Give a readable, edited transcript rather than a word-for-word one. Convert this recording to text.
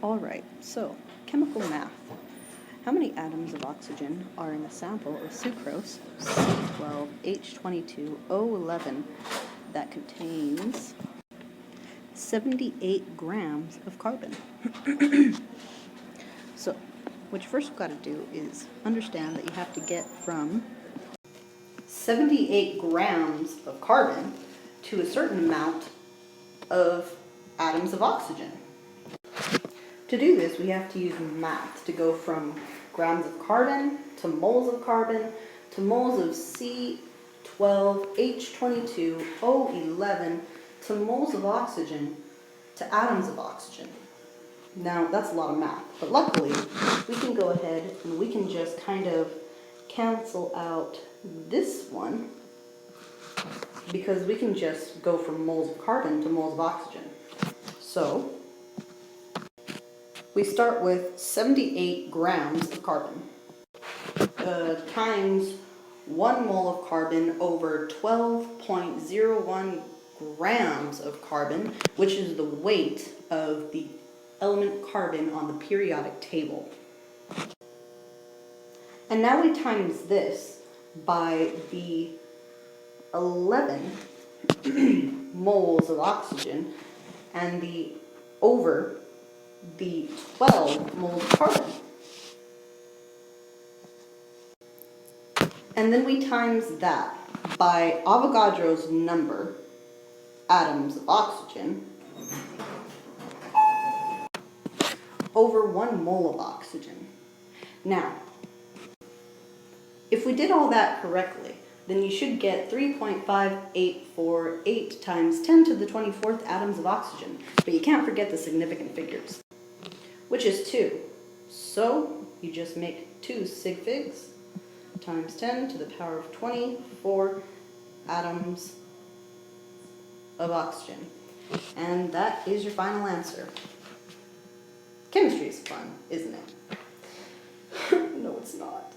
Alright, so chemical math. How many atoms of oxygen are in a sample of sucrose C12H22O11 that contains 78 grams of carbon? So, what you first got to do is understand that you have to get from 78 grams of carbon to a certain amount of atoms of oxygen. To do this, we have to use math to go from grams of carbon to moles of carbon to moles of C12H22O11 to moles of oxygen to atoms of oxygen. Now, that's a lot of math, but luckily, we can go ahead and we can just kind of cancel out this one because we can just go from moles of carbon to moles of oxygen. So, we start with 78 grams of carbon times 1 mole of carbon over 12.01 grams of carbon, which is the weight of the element carbon on the periodic table. And now we times this by the 11 moles of oxygen and the over the 12 moles of carbon. And then we times that by Avogadro's number, atoms of oxygen, over 1 mole of oxygen. Now, if we did all that correctly, then you should get 3.5848 times 10 to the 24th atoms of oxygen. But you can't forget the significant figures, which is 2. So you just make 2 sig figs times 10 to the power of 24 atoms of oxygen. And that is your final answer. Chemistry is fun, isn't it? No, it's not.